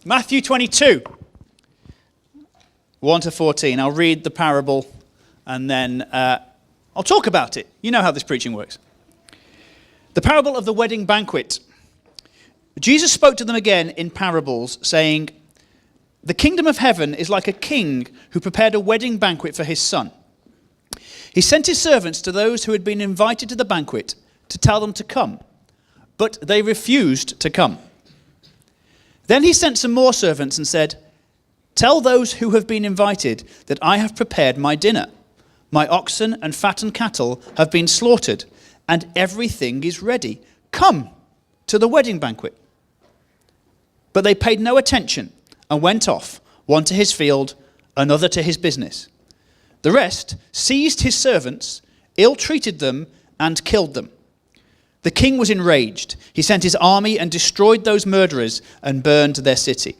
Matthew 22, 1 to 14. I'll read the parable and then I'll talk about it. You know how this preaching works. The parable of the wedding banquet. Jesus spoke to them again in parables, saying, "The kingdom of heaven is like a king who prepared a wedding banquet for his son. He sent his servants to those who had been invited to the banquet to tell them to come, but they refused to come. Then he sent some more servants and said, 'Tell those who have been invited that I have prepared my dinner. My oxen and fattened cattle have been slaughtered, and everything is ready. Come to the wedding banquet.' But they paid no attention and went off, one to his field, another to his business. The rest seized his servants, ill-treated them, and killed them. The king was enraged. He sent his army and destroyed those murderers and burned their city.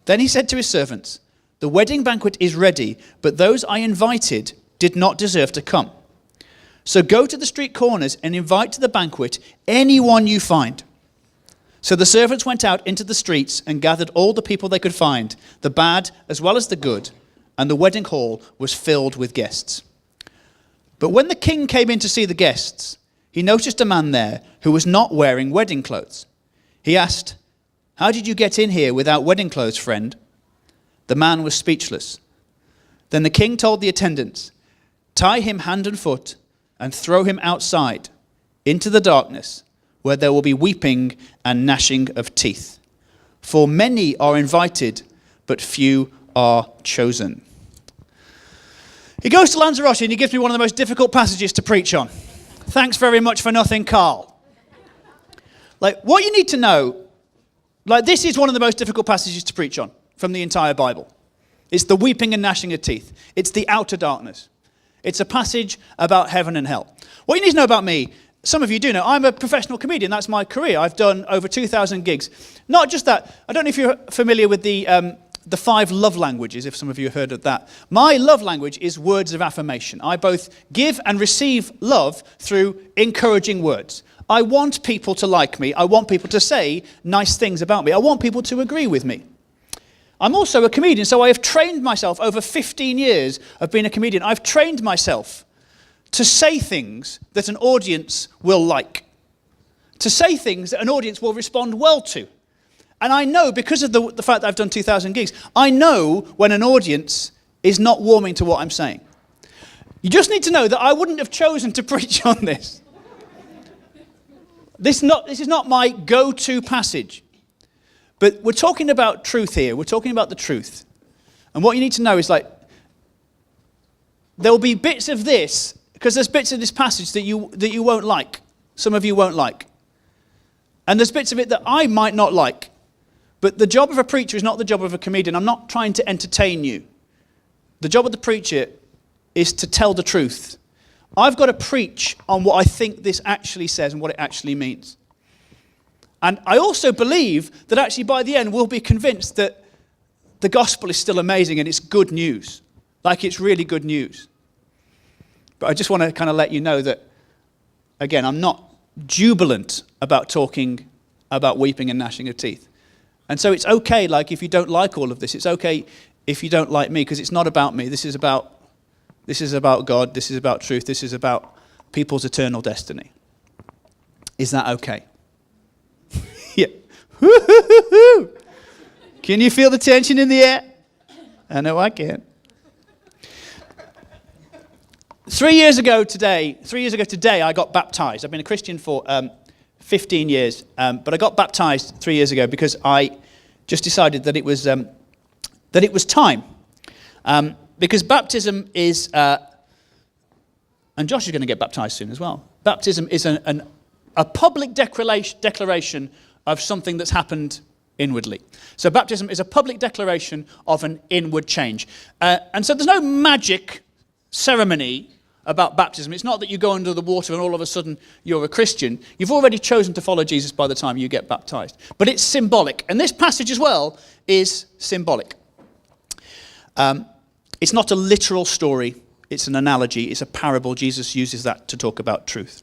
Then he said to his servants, 'The wedding banquet is ready, but those I invited did not deserve to come. So go to the street corners and invite to the banquet anyone you find.' So the servants went out into the streets and gathered all the people they could find, the bad as well as the good, and the wedding hall was filled with guests. But when the king came in to see the guests, he noticed a man there who was not wearing wedding clothes. He asked, 'How did you get in here without wedding clothes, friend?' The man was speechless. Then the king told the attendants, 'Tie him hand and foot and throw him outside into the darkness, where there will be weeping and gnashing of teeth. For many are invited, but few are chosen.'" He goes to Lanzarote and he gives me one of the most difficult passages to preach on. Thanks very much for nothing, Carl. What you need to know, this is one of the most difficult passages to preach on from the entire Bible. It's the weeping and gnashing of teeth. It's the outer darkness. It's a passage about heaven and hell. What you need to know about me, some of you do know, I'm a professional comedian. That's my career. I've done over 2,000 gigs. Not just that. I don't know if you're familiar with the 5 love languages, if some of you have heard of that. My love language is words of affirmation. I both give and receive love through encouraging words. I want people to like me. I want people to say nice things about me. I want people to agree with me. I'm also a comedian, so I have trained myself over 15 years of being a comedian. I've trained myself to say things that an audience will like, to say things that an audience will respond well to. And I know, because of the fact that I've done 2,000 gigs, I know when an audience is not warming to what I'm saying. You just need to know that I wouldn't have chosen to preach on this. This is not my go-to passage. But we're talking about truth here. We're talking about the truth. And what you need to know is there will be bits of this, because there's bits of this passage that you won't like. Some of you won't like. And there's bits of it that I might not like. But the job of a preacher is not the job of a comedian. I'm not trying to entertain you. The job of the preacher is to tell the truth. I've got to preach on what I think this actually says and what it actually means. And I also believe that actually by the end we'll be convinced that the gospel is still amazing and it's good news. It's really good news. But I just want to kind of let you know that, again, I'm not jubilant about talking about weeping and gnashing of teeth. And so it's okay, if you don't like all of this, it's okay if you don't like me, because it's not about me. This is about God. This is about truth. This is about people's eternal destiny. Is that okay? Yeah. Can you feel the tension in the air? I know I can. 3 years ago today, I got baptized. I've been a Christian for 15 years, but I got baptized 3 years ago because I just decided that it was time. Because baptism is, and Josh is going to get baptized soon as well. Baptism is a public declaration of something that's happened inwardly. So baptism is a public declaration of an inward change. And so there's no magic ceremony about baptism. It's not that you go under the water and all of a sudden you're a Christian. You've already chosen to follow Jesus by the time you get baptized. But it's symbolic. And this passage as well is symbolic. It's not a literal story. It's an analogy. It's a parable. Jesus uses that to talk about truth.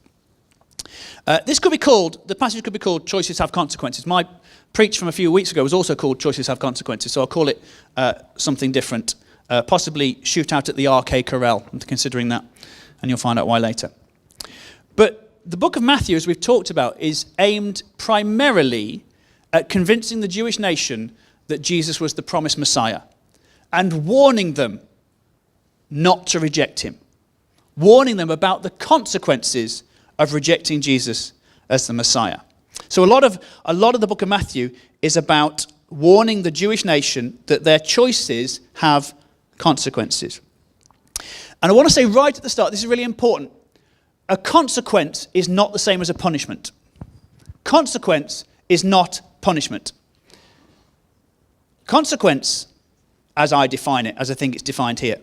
The passage could be called Choices Have Consequences. My preached from a few weeks ago was also called Choices Have Consequences, so I'll call it something different. Possibly Shoot Out at the Arcade Corral. I'm considering that, and you'll find out why later. But the book of Matthew, as we've talked about, is aimed primarily at convincing the Jewish nation that Jesus was the promised Messiah and warning them not to reject him, warning them about the consequences of rejecting Jesus as the Messiah. So a lot of the book of Matthew is about warning the Jewish nation that their choices have consequences. And I want to say right at the start, this is really important. A consequence is not the same as a punishment. Consequence is not punishment. Consequence, as I define it, as I think it's defined here,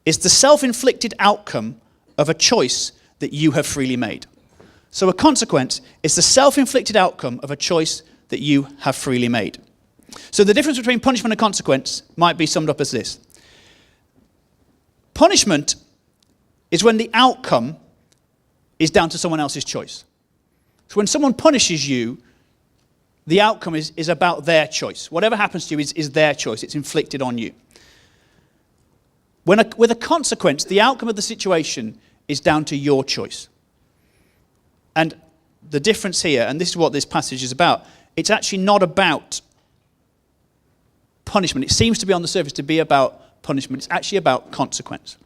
is the self-inflicted outcome of a choice that you have freely made. So a consequence is the self-inflicted outcome of a choice that you have freely made. So the difference between punishment and consequence might be summed up as this. Punishment is when the outcome is down to someone else's choice. So when someone punishes you, the outcome is about their choice. Whatever happens to you is their choice. It's inflicted on you. With a consequence, the outcome of the situation is down to your choice. And the difference here, and this is what this passage is about, it's actually not about punishment. It seems to be on the surface to be about punishment. It's actually about consequence.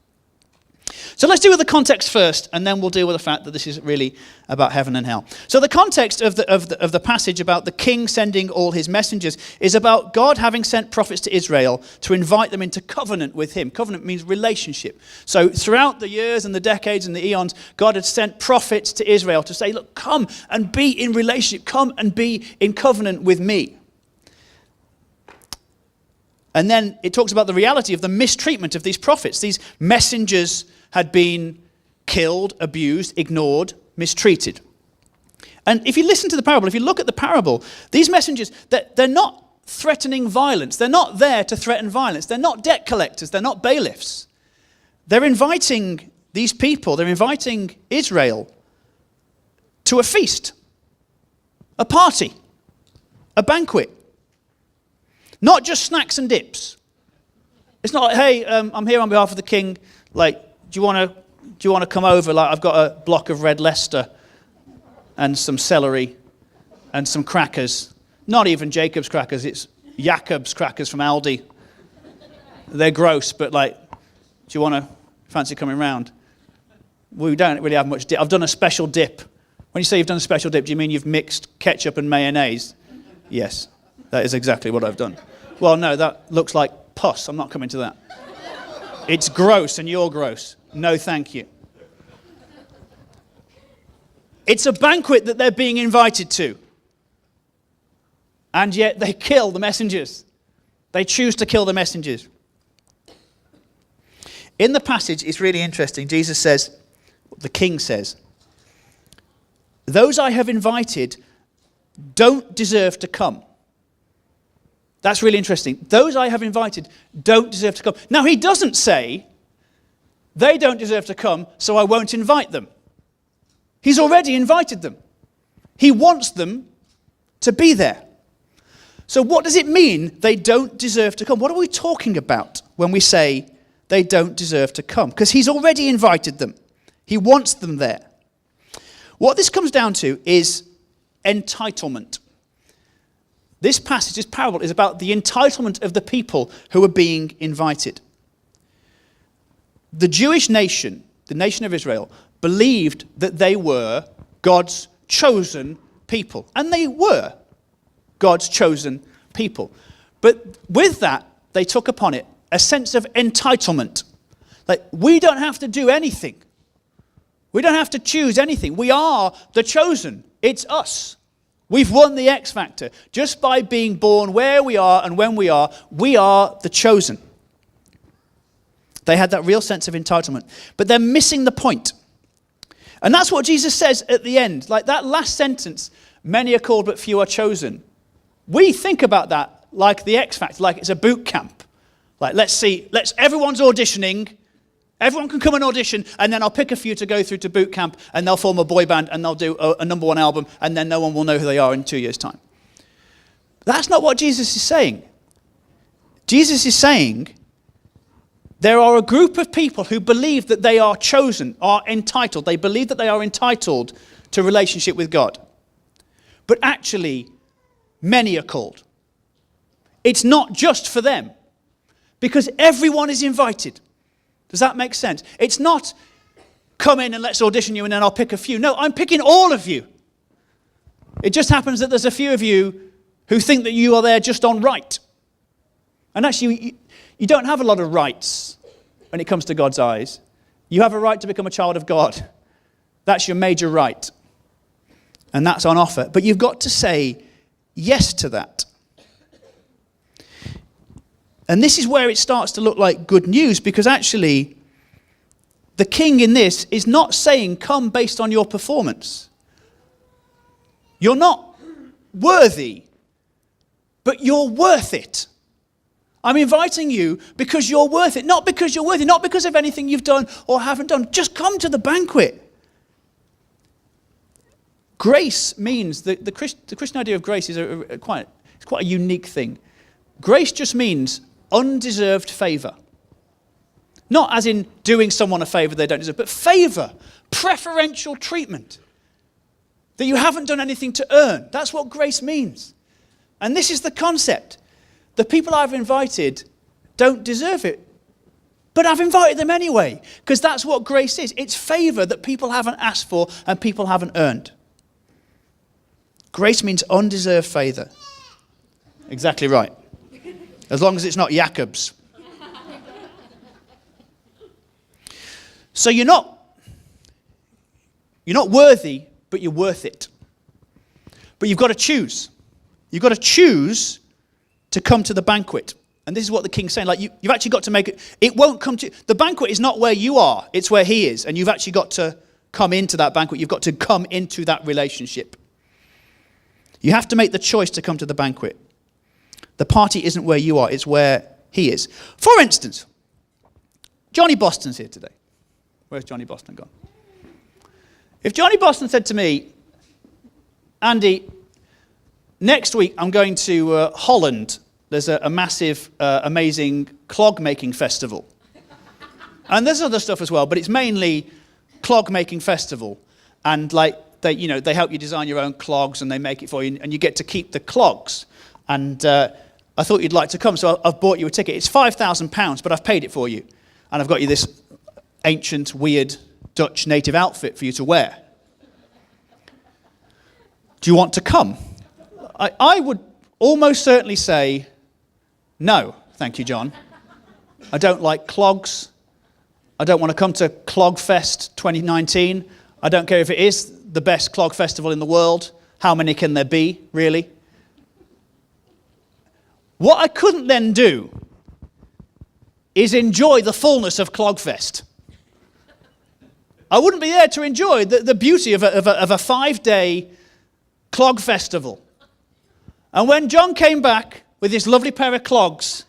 So let's deal with the context first, and then we'll deal with the fact that this is really about heaven and hell. So the context of the passage about the king sending all his messengers is about God having sent prophets to Israel to invite them into covenant with him. Covenant means relationship. So throughout the years and the decades and the eons, God had sent prophets to Israel to say, look, come and be in relationship. Come and be in covenant with me. And then it talks about the reality of the mistreatment of these prophets. These messengers had been killed, abused, ignored, mistreated. And if you listen to the parable, if you look at the parable, these messengers, they're not threatening violence. They're not there to threaten violence. They're not debt collectors. They're not bailiffs. They're inviting these people, they're inviting Israel to a feast, a party, a banquet. Not just snacks and dips. It's not like, hey, I'm here on behalf of the king. Like, do you want to come over? Like, I've got a block of red Leicester and some celery and some crackers. Not even Jacob's crackers. It's Jacob's crackers from Aldi. They're gross, but like, do you want to fancy coming round? We don't really have much dip. I've done a special dip. When you say you've done a special dip, do you mean you've mixed ketchup and mayonnaise? Yes, that is exactly what I've done. Well, no, that looks like pus. I'm not coming to that. It's gross and you're gross. No, thank you. It's a banquet that they're being invited to. And yet they kill the messengers. They choose to kill the messengers. In the passage, it's really interesting. Jesus says, the king says, those I have invited don't deserve to come. That's really interesting. Those I have invited don't deserve to come. Now, he doesn't say, they don't deserve to come, so I won't invite them. He's already invited them. He wants them to be there. So what does it mean they don't deserve to come? What are we talking about when we say they don't deserve to come? Because he's already invited them. He wants them there. What this comes down to is entitlement. This passage, this parable, is about the entitlement of the people who are being invited. The Jewish nation, the nation of Israel, believed that they were God's chosen people. And they were God's chosen people. But with that, they took upon it a sense of entitlement. Like, we don't have to do anything. We don't have to choose anything. We are the chosen. It's us. We've won the X Factor. Just by being born where we are and when we are the chosen. They had that real sense of entitlement. But they're missing the point. And that's what Jesus says at the end. Like that last sentence, many are called but few are chosen. We think about that like the X Factor, like it's a boot camp. Like, everyone's auditioning. Everyone can come and audition, and then I'll pick a few to go through to boot camp, and they'll form a boy band, and they'll do a number one album, and then no one will know who they are in 2 years' time. That's not what Jesus is saying. Jesus is saying there are a group of people who believe that they are chosen, are entitled. They believe that they are entitled to relationship with God. But actually, many are called. It's not just for them, because everyone is invited. Does that make sense? It's not, come in and let's audition you and then I'll pick a few. No, I'm picking all of you. It just happens that there's a few of you who think that you are there just on right. And actually, you don't have a lot of rights when it comes to God's eyes. You have a right to become a child of God. That's your major right. And that's on offer. But you've got to say yes to that. And this is where it starts to look like good news, because actually, the king in this is not saying, come based on your performance. You're not worthy, but you're worth it. I'm inviting you because you're worth it, not because you're worthy, not because of anything you've done or haven't done. Just come to the banquet. Grace means, the Christian idea of grace is quite a unique thing. Grace just means undeserved favor. Not as in doing someone a favor they don't deserve, but favor, preferential treatment that you haven't done anything to earn. That's what grace means. And this is the concept. The people I've invited don't deserve it, but I've invited them anyway, because that's what grace is. It's favor that people haven't asked for and people haven't earned. Grace means undeserved favor. Exactly right. As long as it's not Jacob's. So you're not worthy, but you're worth it. But you've got to choose. You've got to choose to come to the banquet. And this is what the king's saying. Like you've actually got to make it. It won't come to the banquet is not where you are. It's where he is. And you've actually got to come into that banquet. You've got to come into that relationship. You have to make the choice to come to the banquet. The party isn't where you are. It's where he is. For instance, Johnny Boston's here today. Where's Johnny Boston gone? If Johnny Boston said to me, Andy, next week I'm going to Holland. There's a massive, amazing clog-making festival. And there's other stuff as well, but it's mainly clog-making festival. And they help you design your own clogs and they make it for you, and you get to keep the clogs. And I thought you'd like to come, so I've bought you a ticket. It's £5,000, but I've paid it for you. And I've got you this ancient, weird Dutch native outfit for you to wear. Do you want to come? I would almost certainly say, no, thank you, John. I don't like clogs. I don't want to come to Clogfest 2019. I don't care if it is the best clog festival in the world. How many can there be, really? What I couldn't then do is enjoy the fullness of Clogfest. I wouldn't be there to enjoy the beauty of a 5-day clog festival. And when John came back with his lovely pair of clogs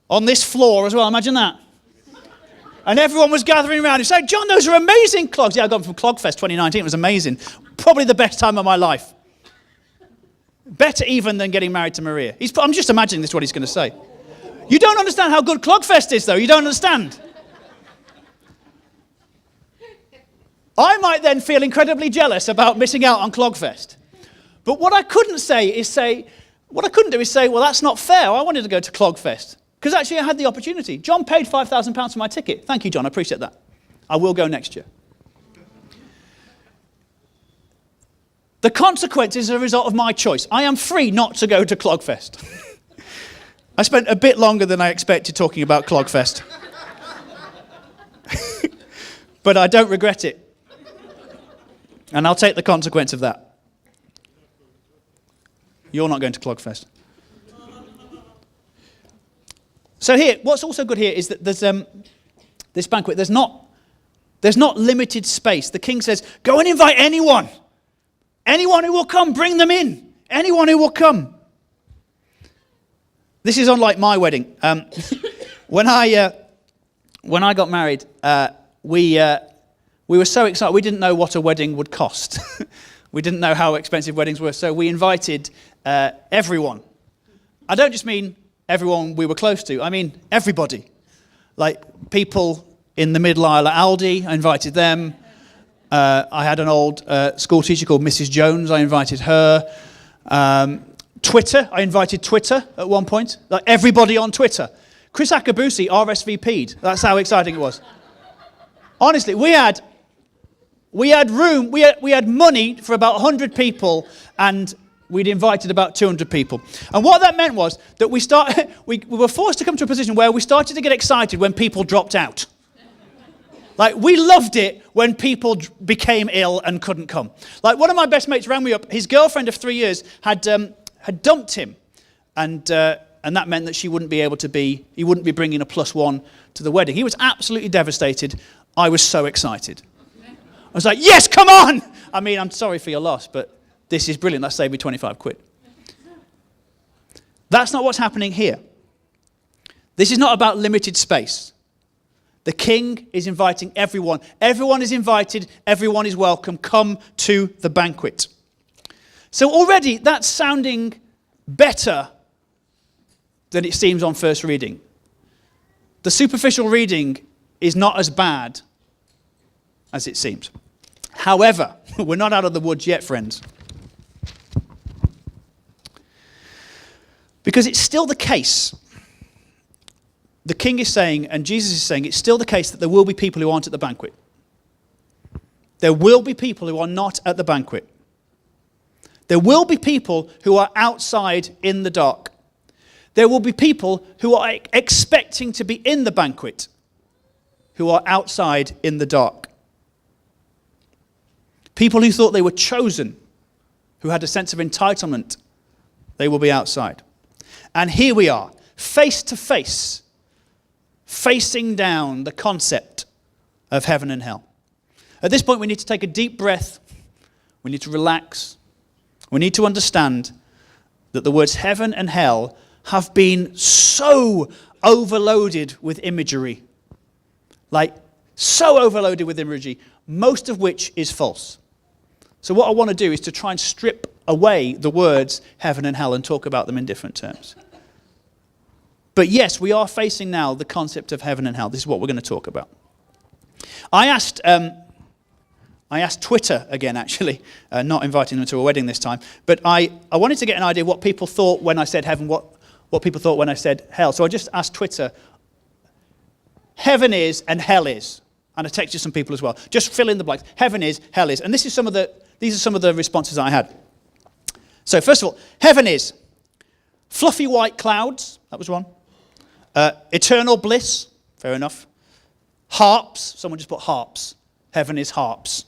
on this floor as well, imagine that. And everyone was gathering around and saying, John, those are amazing clogs. Yeah, I got them from Clogfest 2019. It was amazing. Probably the best time of my life. Better even than getting married to Maria. I'm just imagining this is what he's going to say. You don't understand how good Clogfest is, though. You don't understand. I might then feel incredibly jealous about missing out on Clogfest. But what I couldn't do is say, well, that's not fair. I wanted to go to Clogfest. Because actually I had the opportunity. John paid £5,000 for my ticket. Thank you, John. I appreciate that. I will go next year. The consequence is a result of my choice. I am free not to go to Clogfest. I spent a bit longer than I expected talking about Clogfest. But I don't regret it. And I'll take the consequence of that. You're not going to Clogfest. So here, what's also good here is that there's this banquet. There's not limited space. The king says, go and invite anyone. Anyone who will come, bring them in. Anyone who will come. This is unlike my wedding. When I got married, we were so excited. We didn't know what a wedding would cost. We didn't know how expensive weddings were, so we invited everyone. I don't just mean everyone we were close to, I mean everybody. Like people in the middle aisle at Aldi, I invited them. I had an old school teacher called Mrs. Jones, I invited her. Twitter, I invited Twitter at one point. Like everybody on Twitter. Chris Akabusi RSVP'd. That's how exciting it was. Honestly, we had room, we had money for about 100 people, and we'd invited about 200 people. And what that meant was that we were forced to come to a position where we started to get excited when people dropped out. Like, we loved it when people became ill and couldn't come. Like, one of my best mates rang me up. His girlfriend of 3 years had dumped him. And that meant that he wouldn't be bringing a +1 to the wedding. He was absolutely devastated. I was so excited. I was like, yes, come on! I mean, I'm sorry for your loss, but this is brilliant. Let's save me 25 quid. That's not what's happening here. This is not about limited space. The king is inviting everyone. Everyone is invited. Everyone is welcome. Come to the banquet. So already that's sounding better than it seems on first reading. The superficial reading is not as bad as it seems. However, we're not out of the woods yet, friends. Because it's still the case. The king is saying, and Jesus is saying, it's still the case that there will be people who aren't at the banquet. There will be people who are not at the banquet. There will be people who are outside in the dark. There will be people who are expecting to be in the banquet, who are outside in the dark. People who thought they were chosen, who had a sense of entitlement, they will be outside. And here we are, face to face, facing down the concept of heaven and hell. At this point, we need to take a deep breath. We need to relax. We need to understand that the words heaven and hell have been so overloaded with imagery. Like, so overloaded with imagery, most of which is false. So what I want to do is to try and strip away the words heaven and hell and talk about them in different terms. But yes, we are facing now the concept of heaven and hell. This is what we're going to talk about. I asked Twitter again, actually, not inviting them to a wedding this time, but I wanted to get an idea what people thought when I said heaven, what people thought when I said hell. So I just asked Twitter, heaven is and hell is. And I texted some people as well. Just fill in the blanks. Heaven is, hell is. And these are some of the responses I had. So first of all, heaven is fluffy white clouds. That was one. Eternal bliss. Fair enough. Harps. Someone just put harps. Heaven is harps.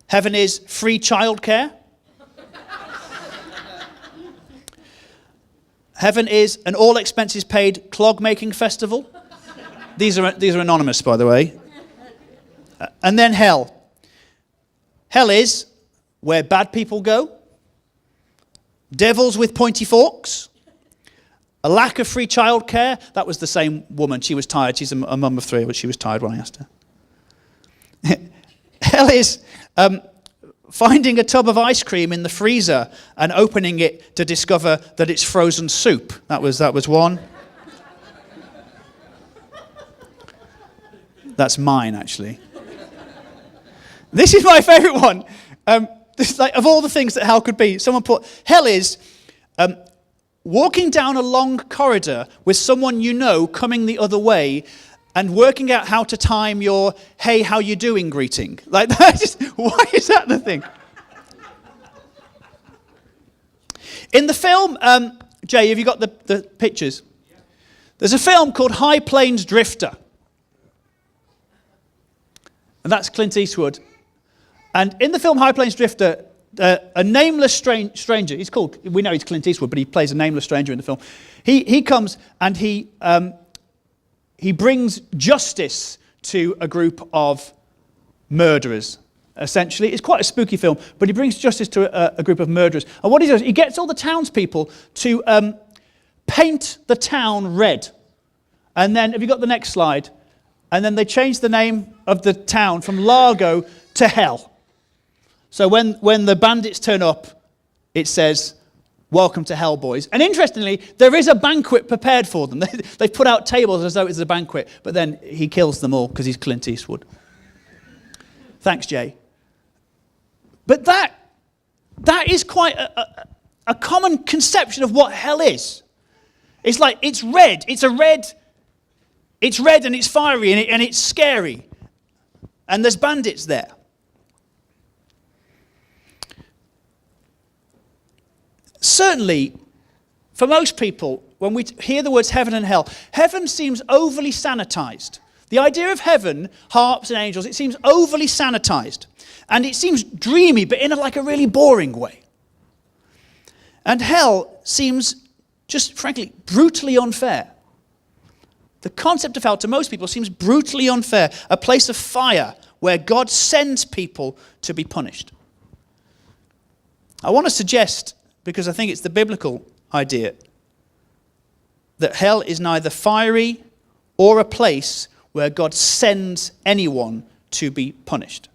Heaven is free childcare. Heaven is an all expenses paid clog making festival. These are anonymous, by the way. And then hell. Hell is where bad people go. Devils with pointy forks. A lack of free childcare. That was the same woman. She was tired. She's a mum of 3, but she was tired when I asked her. Hell is finding a tub of ice cream in the freezer and opening it to discover that it's frozen soup. That was one. That's mine, actually. This is my favorite one. This is like, of all the things that hell could be, someone put, hell is walking down a long corridor with someone you know coming the other way and working out how to time your, hey, how you doing greeting. Like, why is that the thing? In the film, Jay, have you got the pictures? There's a film called High Plains Drifter. And that's Clint Eastwood. And in the film High Plains Drifter, a nameless stranger, we know he's Clint Eastwood, but he plays a nameless stranger in the film. He comes and he brings justice to a group of murderers, essentially. It's quite a spooky film, but he brings justice to a group of murderers. And what he does, he gets all the townspeople to paint the town red. And then, have you got the next slide? And then they change the name of the town from Largo to Hell. So when the bandits turn up, it says, "Welcome to hell, boys." And interestingly, there is a banquet prepared for them. They've put out tables as though it's a banquet, but then he kills them all because he's Clint Eastwood. Thanks, Jay. But that is quite a common conception of what hell is. It's like, it's red and it's fiery and it's scary. And there's bandits there. Certainly, for most people, when we hear the words heaven and hell, heaven seems overly sanitized. The idea of heaven, harps and angels, it seems overly sanitized. And it seems dreamy, but in a really boring way. And hell seems just, frankly, brutally unfair. The concept of hell to most people seems brutally unfair. A place of fire where God sends people to be punished. I want to suggest, because I think it's the biblical idea, that hell is neither fiery or a place where God sends anyone to be punished.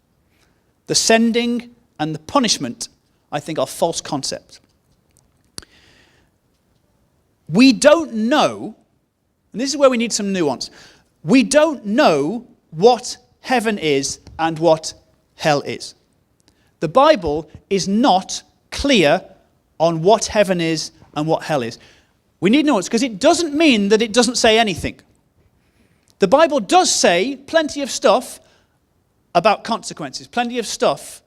The sending and the punishment, I think, are false concepts. We don't know, and this is where we need some nuance, we don't know what heaven is and what hell is. The Bible is not clear on what heaven is and what hell is. We need nuance because it doesn't mean that it doesn't say anything. The Bible does say plenty of stuff about consequences, plenty of stuff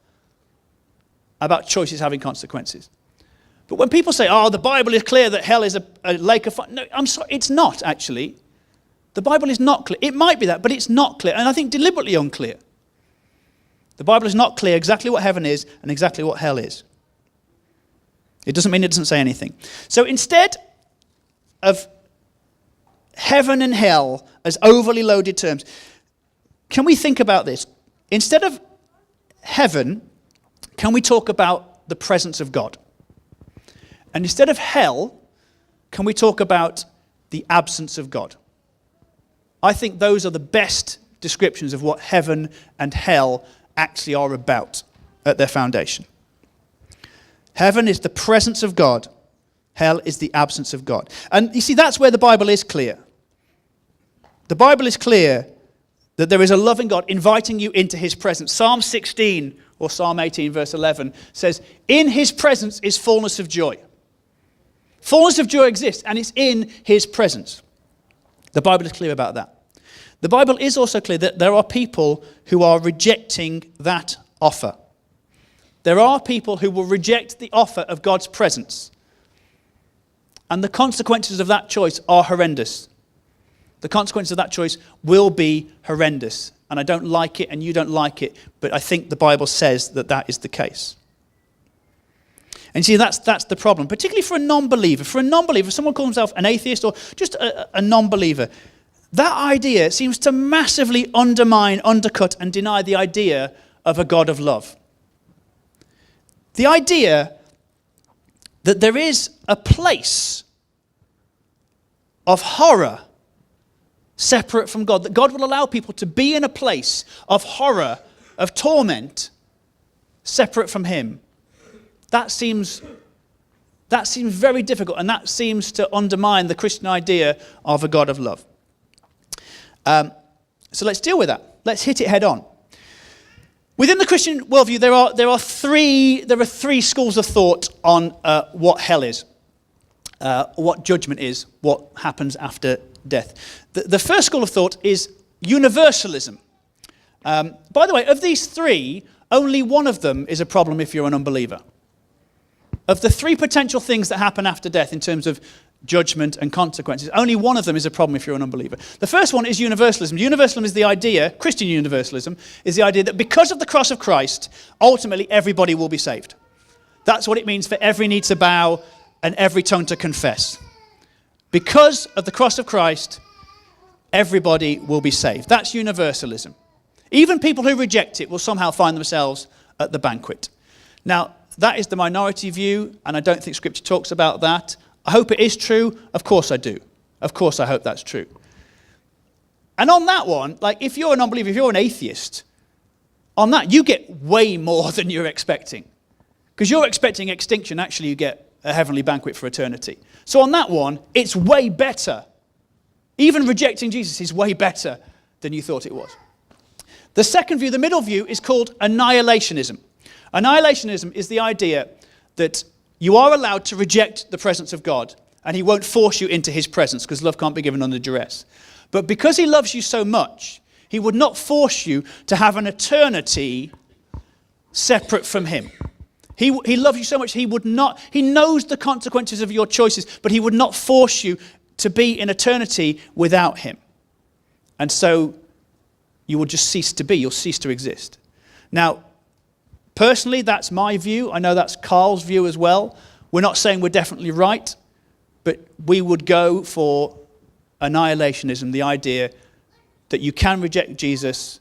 about choices having consequences. But when people say, the Bible is clear that hell is a lake of fire, no, I'm sorry, it's not actually. The Bible is not clear. It might be that, but it's not clear, and I think deliberately unclear. The Bible is not clear exactly what heaven is and exactly what hell is. It doesn't mean it doesn't say anything. So instead of heaven and hell as overly loaded terms, can we think about this? Instead of heaven, can we talk about the presence of God? And instead of hell, can we talk about the absence of God? I think those are the best descriptions of what heaven and hell actually are about at their foundation. Heaven is the presence of God. Hell is the absence of God. And you see, that's where the Bible is clear. The Bible is clear that there is a loving God inviting you into his presence. Psalm 16 or Psalm 18 verse 11 says, "In his presence is fullness of joy." Fullness of joy exists, and it's in his presence. The Bible is clear about that. The Bible is also clear that there are people who are rejecting that offer. There are people who will reject the offer of God's presence. And the consequences of that choice are horrendous. The consequences of that choice will be horrendous. And I don't like it, and you don't like it, but I think the Bible says that that is the case. And see, that's the problem, particularly for a non-believer. For a non-believer, someone calls himself an atheist or just a non-believer, that idea seems to massively undermine, undercut, and deny the idea of a God of love. The idea that there is a place of horror separate from God, that God will allow people to be in a place of horror, of torment, separate from him. That seems very difficult, and that seems to undermine the Christian idea of a God of love. So let's deal with that. Let's hit it head on. Within the Christian worldview, there are three schools of thought on what hell is, what judgment is, what happens after death. The first school of thought is universalism. By the way, of these three, only one of them is a problem if you're an unbeliever. Of the three potential things that happen after death in terms of judgment and consequences, only one of them is a problem if you're an unbeliever. The first one is universalism. Universalism is the idea, Christian universalism, is the idea that because of the cross of Christ, ultimately everybody will be saved. That's what it means for every knee to bow and every tongue to confess. Because of the cross of Christ, everybody will be saved. That's universalism. Even people who reject it will somehow find themselves at the banquet. Now, that is the minority view, and I don't think Scripture talks about that. I hope it is true. Of course I do. Of course I hope that's true. And on that one, like if you're a non-believer, if you're an atheist, on that, you get way more than you're expecting. Because you're expecting extinction, actually you get a heavenly banquet for eternity. So on that one, it's way better. Even rejecting Jesus is way better than you thought it was. The second view, the middle view, is called annihilationism. Annihilationism is the idea that you are allowed to reject the presence of God, and he won't force you into his presence, because love can't be given under duress. But because he loves you so much, he would not force you to have an eternity separate from him. He loves you so much, he knows the consequences of your choices, but he would not force you to be in eternity without him. And so you will just cease to be, you'll cease to exist. Now, personally, that's my view. I know that's Carl's view as well. We're not saying we're definitely right, but we would go for annihilationism, the idea that you can reject Jesus,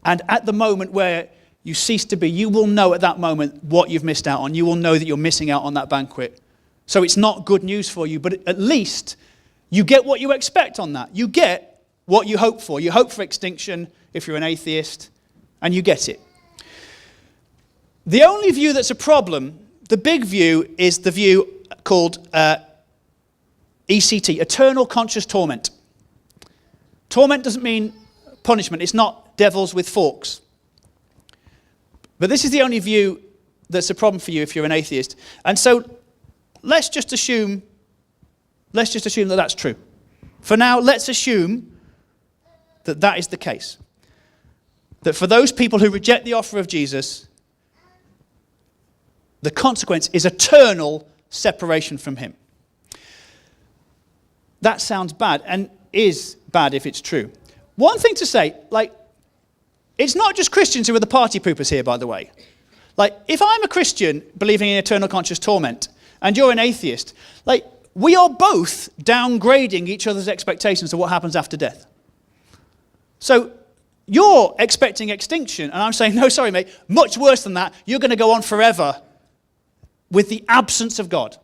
and at the moment where you cease to be, you will know at that moment what you've missed out on. You will know that you're missing out on that banquet. So it's not good news for you, but at least you get what you expect on that. You get what you hope for. You hope for extinction if you're an atheist, and you get it. The only view that's a problem, the big view, is the view called ECT, eternal conscious torment. Torment doesn't mean punishment. It's not devils with forks. But this is the only view that's a problem for you if you're an atheist. And so let's just assume that that's true. For now, let's assume that that is the case. That for those people who reject the offer of Jesus, the consequence is eternal separation from him. That sounds bad, and is bad if it's true. One thing to say, it's not just Christians who are the party poopers here, by the way. If I'm a Christian believing in eternal conscious torment, and you're an atheist, we are both downgrading each other's expectations of what happens after death. So you're expecting extinction, and I'm saying, no, sorry, mate, much worse than that. You're going to go on forever with the absence of God.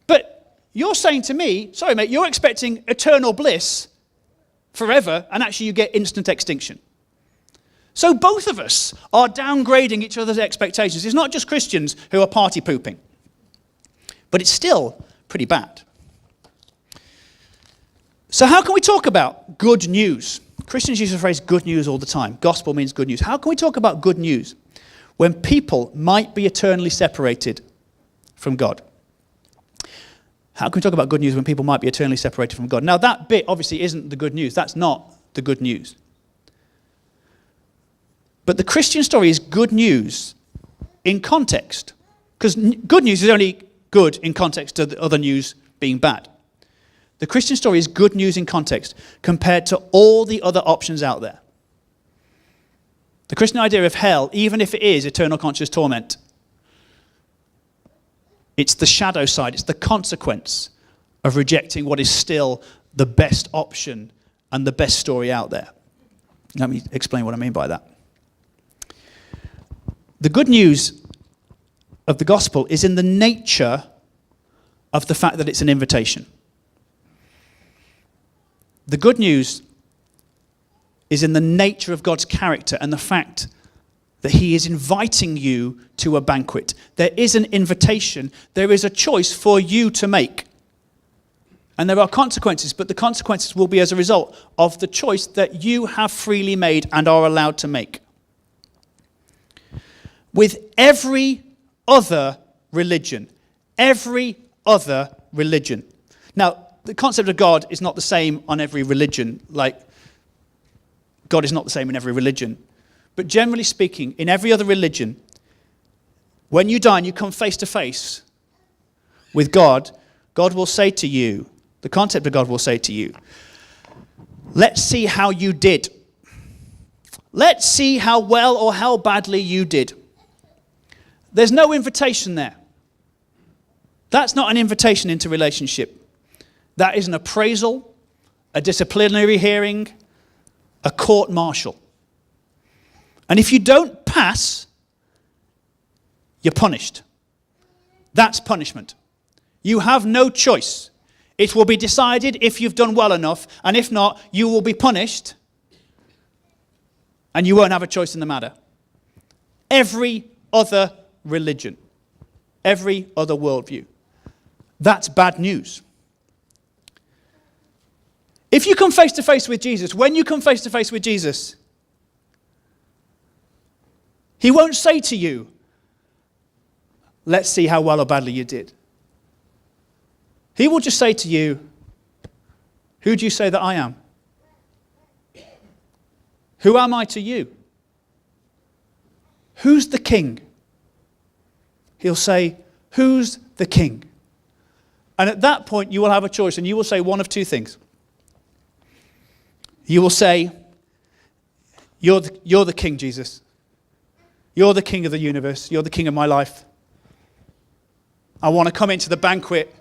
But you're saying to me, sorry, mate, you're expecting eternal bliss forever, and actually you get instant extinction. So both of us are downgrading each other's expectations. It's not just Christians who are party pooping. But it's still pretty bad. So how can we talk about good news? Christians use the phrase good news all the time. Gospel means good news. How can we talk about good news when people might be eternally separated from God? How can we talk about good news when people might be eternally separated from God? Now, that bit obviously isn't the good news. That's not the good news. But the Christian story is good news in context. Because good news is only good in context to the other news being bad. The Christian story is good news in context compared to all the other options out there. The Christian idea of hell, even if it is eternal conscious torment, it's the shadow side, it's the consequence of rejecting what is still the best option and the best story out there. Let me explain what I mean by that. The good news of the gospel is in the nature of the fact that it's an invitation. The good news is in the nature of God's character and the fact that he is inviting you to a banquet. There is an invitation. There is a choice for you to make. And there are consequences, but the consequences will be as a result of the choice that you have freely made and are allowed to make. With every other religion. Now, the concept of God is not the same on every religion. God is not the same in every religion. But generally speaking, in every other religion, when you die and you come face to face with God, God will say to you, the concept of God will say to you, let's see how you did. Let's see how well or how badly you did. There's no invitation there. That's not an invitation into relationship. That is an appraisal, a disciplinary hearing, a court-martial. And if you don't pass, you're punished. That's punishment. You have no choice. It will be decided if you've done well enough, and if not, you will be punished. and you won't have a choice in the matter. Every other religion, every other worldview, that's bad news. If you come face to face with Jesus, when you come face to face with Jesus, he won't say to you, let's see how well or badly you did. He will just say to you, who do you say that I am? Who am I to you? Who's the king? He'll say, who's the king? And at that point, you will have a choice, and you will say one of two things. You will say, you're the king, Jesus. You're the king of the universe. You're the king of my life. I want to come into the banquet,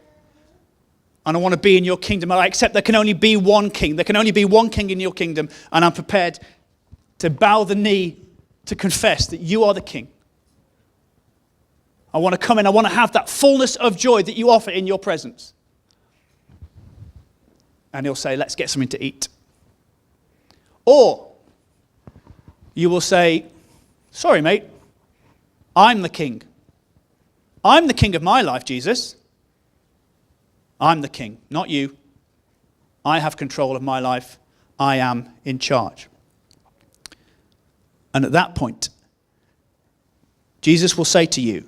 and I want to be in your kingdom. I accept there can only be one king. There can only be one king in your kingdom, and I'm prepared to bow the knee to confess that you are the king. I want to come in. I want to have that fullness of joy that you offer in your presence. And he'll say, let's get something to eat. Or you will say, sorry, mate, I'm the king. I'm the king of my life, Jesus. I'm the king, not you. I have control of my life. I am in charge. And at that point, Jesus will say to you,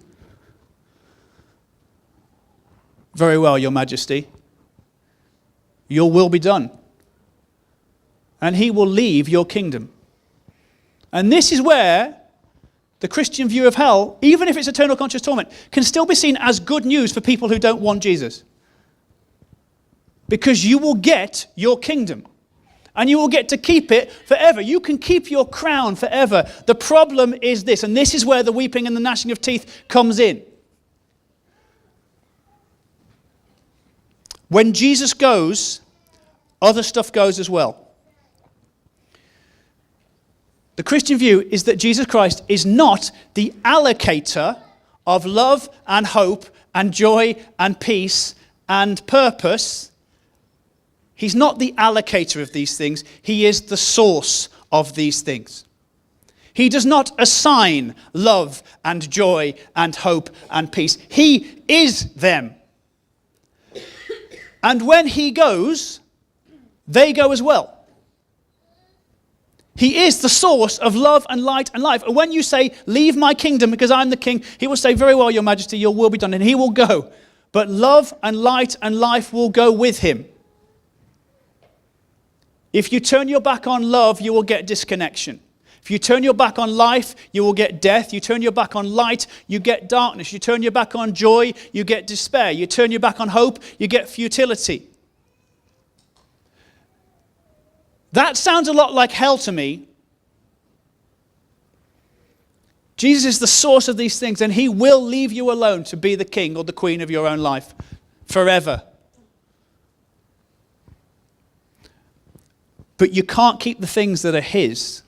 very well, your majesty, your will be done. And he will leave your kingdom. And this is where the Christian view of hell, even if it's eternal conscious torment, can still be seen as good news for people who don't want Jesus. Because you will get your kingdom. And you will get to keep it forever. You can keep your crown forever. The problem is this, and this is where the weeping and the gnashing of teeth comes in. When Jesus goes, other stuff goes as well. The Christian view is that Jesus Christ is not the allocator of love and hope and joy and peace and purpose. He's not the allocator of these things. He is the source of these things. He does not assign love and joy and hope and peace. He is them. And when he goes, they go as well. He is the source of love and light and life. And when you say, leave my kingdom because I'm the king, he will say, very well, your majesty, your will be done. And he will go. But love and light and life will go with him. If you turn your back on love, you will get disconnection. If you turn your back on life, you will get death. You turn your back on light, you get darkness. You turn your back on joy, you get despair. You turn your back on hope, you get futility. That sounds a lot like hell to me. Jesus is the source of these things, and he will leave you alone to be the king or the queen of your own life forever. But you can't keep the things that are his,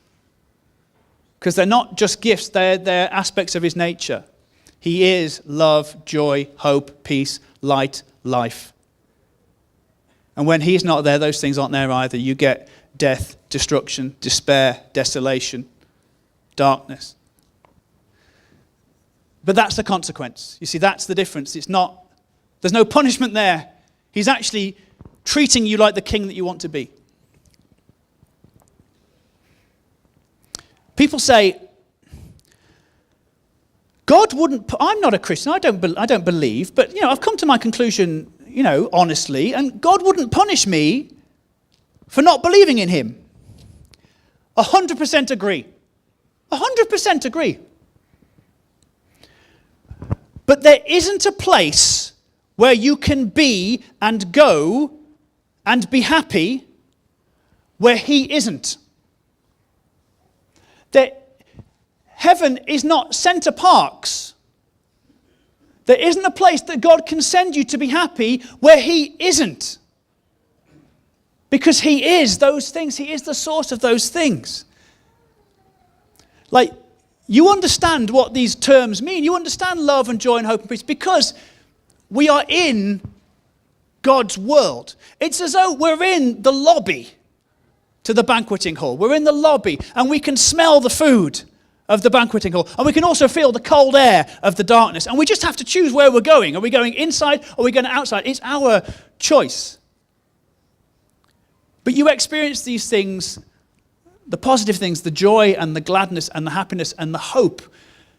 because they're not just gifts, they're aspects of his nature. He is love, joy, hope, peace, light, life. And when he's not there, those things aren't there either. You get death, destruction, despair, desolation, darkness. But that's the consequence. You see, that's the difference. There's no punishment there. He's actually treating you like the king that you want to be. People say, God wouldn't, I'm not a Christian, I don't believe, but, I've come to my conclusion, honestly, and God wouldn't punish me for not believing in him. 100% agree. 100% agree. But there isn't a place where you can be and go and be happy where he isn't. That heaven is not Center Parcs. There isn't a place that God can send you to be happy where he isn't. Because he is those things. He is the source of those things. Like, you understand what these terms mean. You understand love and joy and hope and peace because we are in God's world. It's as though we're in the lobby to the banqueting hall. We're in the lobby, and we can smell the food of the banqueting hall. And we can also feel the cold air of the darkness. And we just have to choose where we're going. Are we going inside or are we going outside? It's our choice. But you experience these things, the positive things, the joy and the gladness and the happiness and the hope,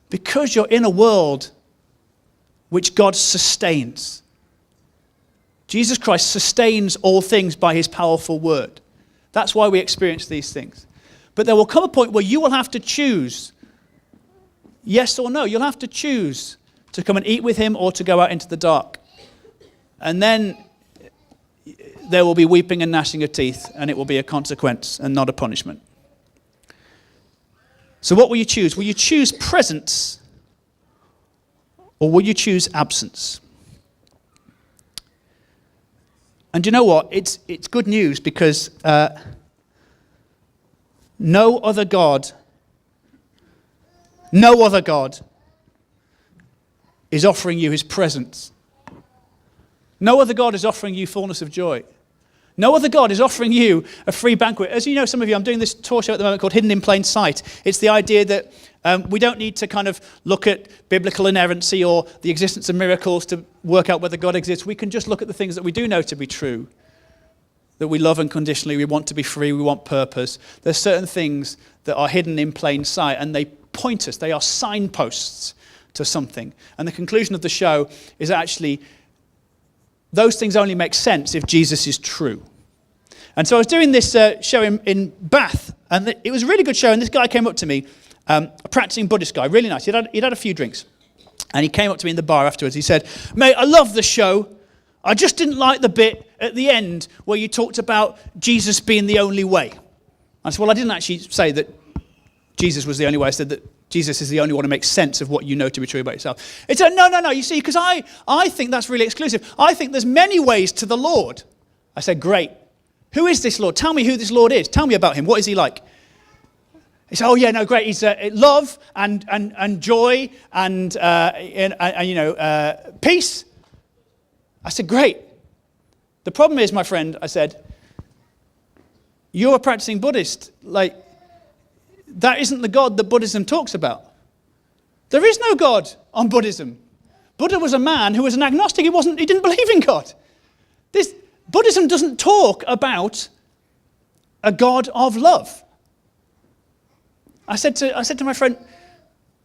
because you're in a world which God sustains. Jesus Christ sustains all things by his powerful word. That's why we experience these things. But there will come a point where you will have to choose yes or no. You'll have to choose to come and eat with him or to go out into the dark. And then there will be weeping and gnashing of teeth, and it will be a consequence and not a punishment. So what will you choose? Will you choose presence or will you choose absence? And do you know what? It's good news because no other God is offering you his presence. No other God is offering you fullness of joy. No other God is offering you a free banquet. As you know, some of you, I'm doing this tour show at the moment called Hidden in Plain Sight. It's the idea that we don't need to kind of look at biblical inerrancy or the existence of miracles to work out whether God exists. We can just look at the things that we do know to be true. That we love unconditionally, we want to be free, we want purpose. There's certain things that are hidden in plain sight, and they point us, they are signposts to something. And the conclusion of the show is actually those things only make sense if Jesus is true. And so I was doing this show in Bath, and it was a really good show, and this guy came up to me, a practicing Buddhist guy, really nice. He'd had a few drinks, and he came up to me in the bar afterwards. He said, "Mate, I love the show. I just didn't like the bit at the end where you talked about Jesus being the only way." I said, "Well, I didn't actually say that Jesus was the only way. I said that Jesus is the only one who makes sense of what you know to be true about yourself." He said, no, you see, because I think that's really exclusive. I think there's many ways to the Lord. I said, "Great. Who is this Lord? Tell me who this Lord is. Tell me about him. What is he like?" He said, "Oh, yeah, no, great. He's love and joy and peace." I said, "Great. The problem is, my friend," I said, "you're a practicing Buddhist. Like, that isn't the God that Buddhism talks about. There is no God on Buddhism. Buddha was a man who was an agnostic. He didn't believe in God. Buddhism doesn't talk about a God of love." I said to my friend,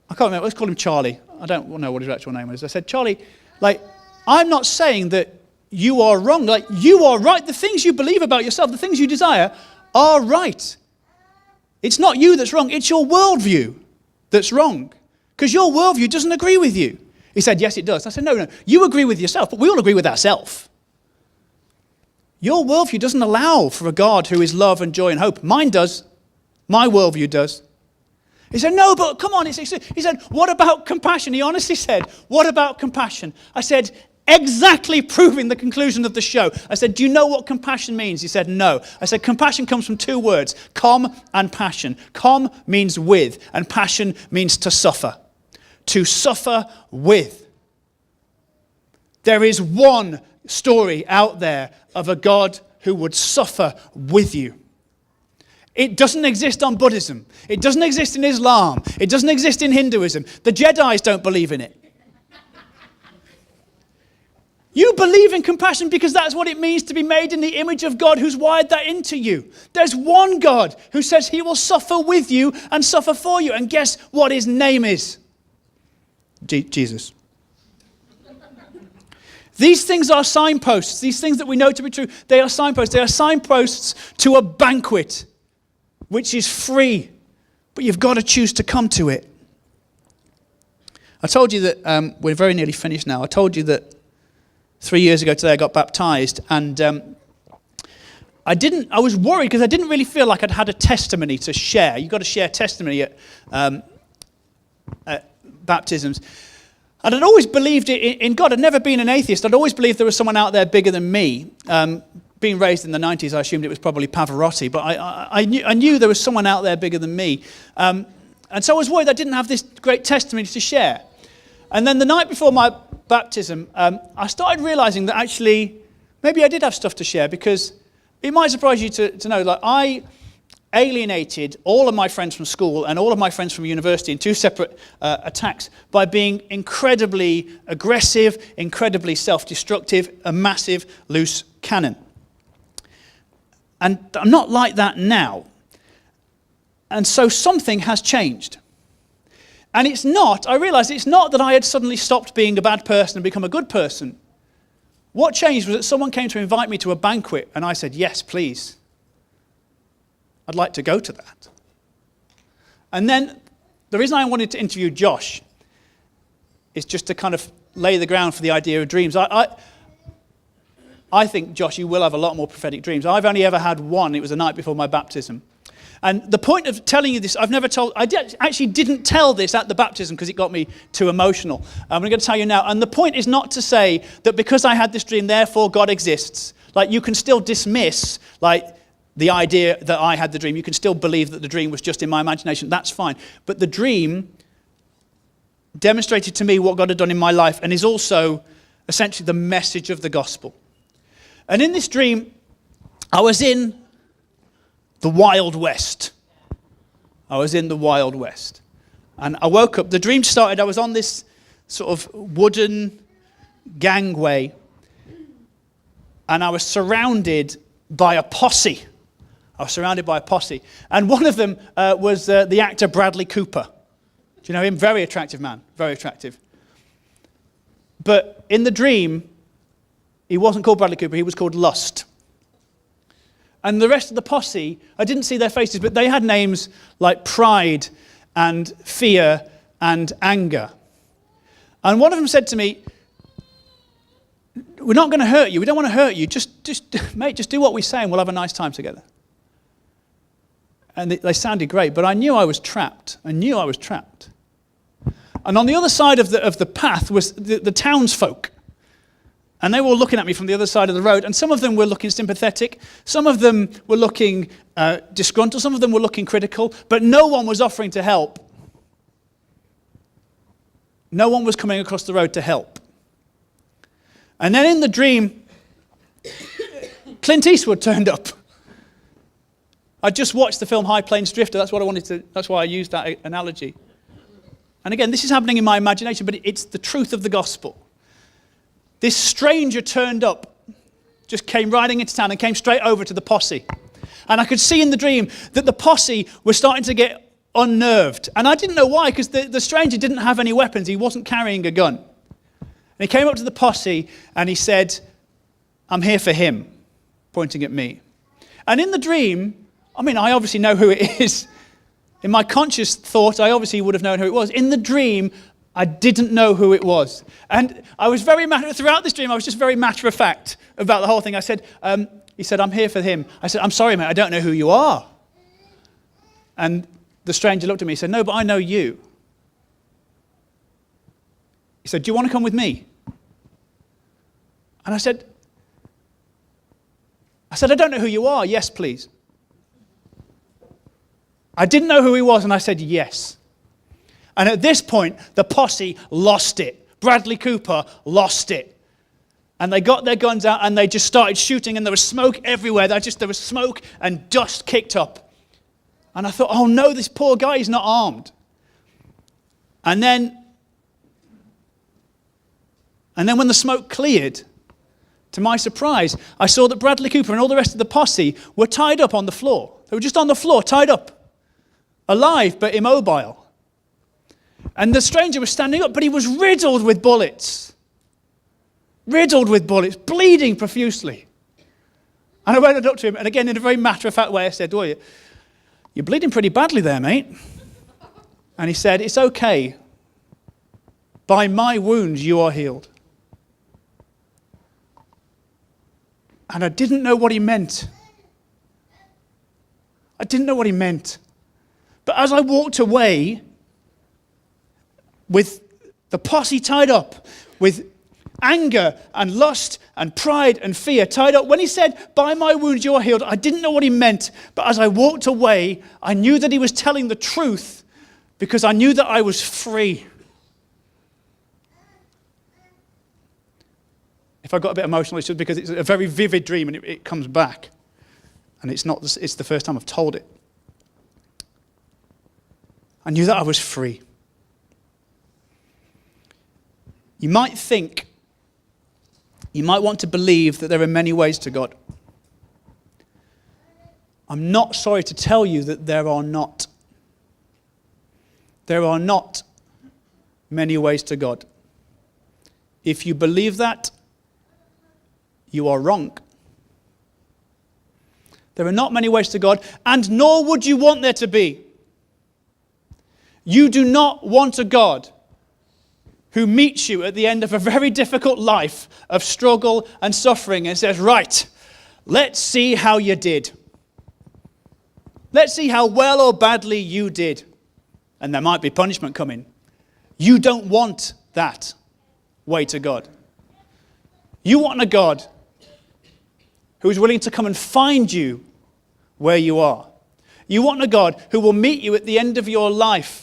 I can't remember, let's call him Charlie. I don't know what his actual name is. I said, "Charlie, I'm not saying that you are wrong. You are right. The things you believe about yourself, the things you desire, are right. It's not you that's wrong. It's your worldview that's wrong. Because your worldview doesn't agree with you." He said, "Yes, it does." I said, No. You agree with yourself, but we all agree with ourselves. Your worldview doesn't allow for a God who is love and joy and hope. Mine does. My worldview does." He said, "No, but come on." He said, "What about compassion?" He honestly said, "What about compassion?" I said, exactly proving the conclusion of the show. I said, "Do you know what compassion means?" He said, "No." I said, "Compassion comes from two words, com and passion. Com means with, and passion means to suffer. To suffer with. There is one story out there of a God who would suffer with you. It doesn't exist on Buddhism. It doesn't exist in Islam. It doesn't exist in Hinduism. The Jedis don't believe in it. You believe in compassion because that's what it means to be made in the image of God who's wired that into you. There's one God who says he will suffer with you and suffer for you. And guess what his name is? Jesus. These things are signposts. These things that we know to be true, they are signposts. They are signposts to a banquet which is free, but you've got to choose to come to it. I told you that we're very nearly finished now. I told you that 3 years ago today I got baptized, and I was worried because I didn't really feel like I'd had a testimony to share. You've got to share testimony at baptisms. And I'd always believed in God. I'd never been an atheist. I'd always believed there was someone out there bigger than me. Being raised in the 90s, I assumed it was probably Pavarotti, but I knew there was someone out there bigger than me. And so I was worried I didn't have this great testimony to share. And then the night before my baptism, I started realizing that actually maybe I did have stuff to share, because it might surprise you to know, like alienated all of my friends from school and all of my friends from university in 2 separate attacks by being incredibly aggressive, incredibly self-destructive, a massive loose cannon. And I'm not like that now. And so something has changed. And I realized it's not that I had suddenly stopped being a bad person and become a good person. What changed was that someone came to invite me to a banquet, and I said, yes, please. I'd like to go to that. And then the reason I wanted to interview Josh is just to kind of lay the ground for the idea of dreams. I think, Josh, you will have a lot more prophetic dreams. I've only ever had one. It was the night before my baptism. And the point of telling you this, actually didn't tell this at the baptism because it got me too emotional. I'm going to tell you now. And the point is not to say that because I had this dream, therefore God exists. Like, you can still dismiss, the idea that I had the dream. You can still believe that the dream was just in my imagination. That's fine. But the dream demonstrated to me what God had done in my life and is also essentially the message of the gospel. And in this dream, I was in the Wild West. I was in the Wild West. And I woke up. The dream started, I was on this sort of wooden gangway. And I was surrounded by a posse. And one of them was the actor Bradley Cooper. Do you know him? Very attractive man. Very attractive. But in the dream, he wasn't called Bradley Cooper. He was called Lust. And the rest of the posse, I didn't see their faces, but they had names like Pride and Fear and Anger. And one of them said to me, we're not going to hurt you. We don't want to hurt you. Mate, just do what we say and we'll have a nice time together. And they sounded great, but I knew I was trapped. And on the other side of the path was the townsfolk. And they were all looking at me from the other side of the road. And some of them were looking sympathetic. Some of them were looking disgruntled. Some of them were looking critical. But no one was offering to help. No one was coming across the road to help. And then in the dream, Clint Eastwood turned up. I just watched the film High Plains Drifter. That's why I used that analogy. And again, this is happening in my imagination, but it's the truth of the gospel. This stranger turned up, just came riding into town and came straight over to the posse. And I could see in the dream that the posse was starting to get unnerved. And I didn't know why, because the stranger didn't have any weapons. He wasn't carrying a gun. And he came up to the posse and he said, I'm here for him, pointing at me. And in the dream, I obviously know who it is. In my conscious thought, I obviously would have known who it was. In the dream, I didn't know who it was. And I was throughout this dream, I was just very matter of fact about the whole thing. I said, he said, I'm here for him. I said, I'm sorry, mate, I don't know who you are. And the stranger looked at me and said, no, but I know you. He said, do you want to come with me? And I said, I don't know who you are. Yes, please. I didn't know who he was, and I said, yes. And at this point, the posse lost it. Bradley Cooper lost it. And they got their guns out, and they just started shooting, and there was smoke everywhere. There was smoke and dust kicked up. And I thought, oh no, this poor guy is not armed. And then when the smoke cleared, to my surprise, I saw that Bradley Cooper and all the rest of the posse were tied up on the floor. They were just on the floor, tied up, alive but immobile. And the stranger was standing up, but he was riddled with bullets. Bleeding profusely. And I went up to him, and again, in a very matter-of-fact way, I said, well, you're bleeding pretty badly there, mate. And he said, it's okay. By my wounds, you are healed. And I didn't know what he meant. But as I walked away, with the posse tied up, with anger and lust and pride and fear tied up, when he said, by my wounds you are healed, I didn't know what he meant. But as I walked away, I knew that he was telling the truth because I knew that I was free. If I got a bit emotional, it's just because it's a very vivid dream and it comes back. And it's the first time I've told it. I knew that I was free. You might think, you might want to believe that there are many ways to God. I'm not sorry to tell you that there are not. There are not many ways to God. If you believe that, you are wrong. There are not many ways to God, and nor would you want there to be. You do not want a God who meets you at the end of a very difficult life of struggle and suffering and says, right, let's see how you did. Let's see how well or badly you did. And there might be punishment coming. You don't want that way to God. You want a God who is willing to come and find you where you are. You want a God who will meet you at the end of your life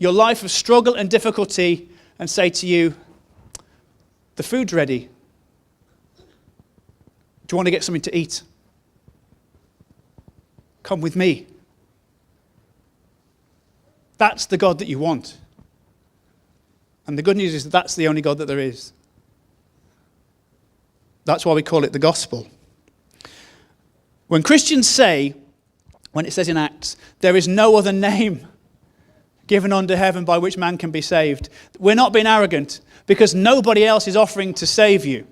of struggle and difficulty, and say to you, the food's ready. Do you want to get something to eat? Come with me. That's the God that you want. And the good news is that that's the only God that there is. That's why we call it the gospel. When Christians say, when it says in Acts, there is no other name given under heaven by which man can be saved, we're not being arrogant, because nobody else is offering to save you.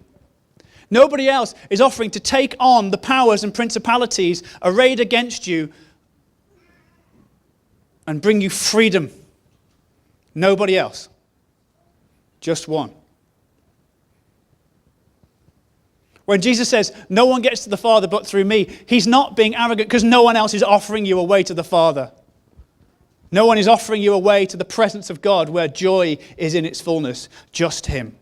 Nobody else is offering to take on the powers and principalities arrayed against you and bring you freedom. Nobody else. Just one. When Jesus says, no one gets to the Father but through me, he's not being arrogant because no one else is offering you a way to the Father. No one is offering you a way to the presence of God where joy is in its fullness. Just him.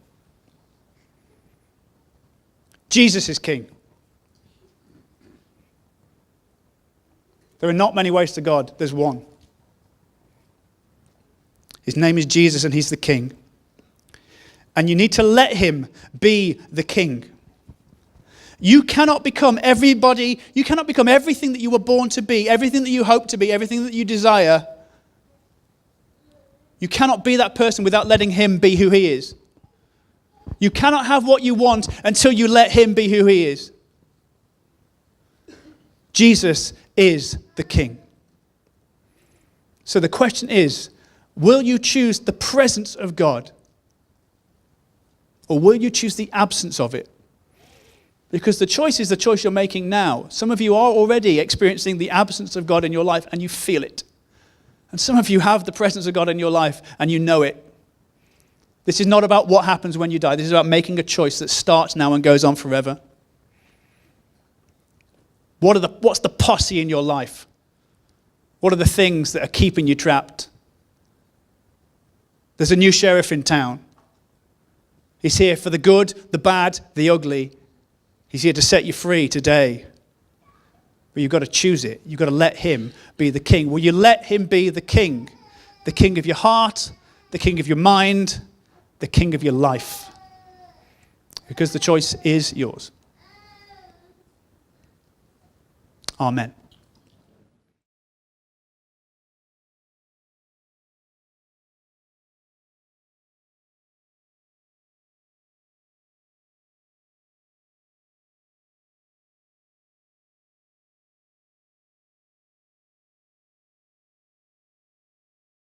Jesus is King. There are not many ways to God. There's one. His name is Jesus and he's the King. And you need to let him be the King. You cannot become everybody. You cannot become everything that you were born to be, everything that you hope to be, everything that you desire. You cannot be that person without letting him be who he is. You cannot have what you want until you let him be who he is. Jesus is the King. So the question is, will you choose the presence of God? Or will you choose the absence of it? Because the choice is the choice you're making now. Some of you are already experiencing the absence of God in your life and you feel it. And some of you have the presence of God in your life and you know it. This is not about what happens when you die. This is about making a choice that starts now and goes on forever. What's the posse in your life? What are the things that are keeping you trapped? There's a new sheriff in town. He's here for the good, the bad, the ugly. He's here to set you free today. But you've got to choose it. You've got to let him be the King. Will you let him be the King? The King of your heart, the King of your mind, the King of your life. Because the choice is yours. Amen.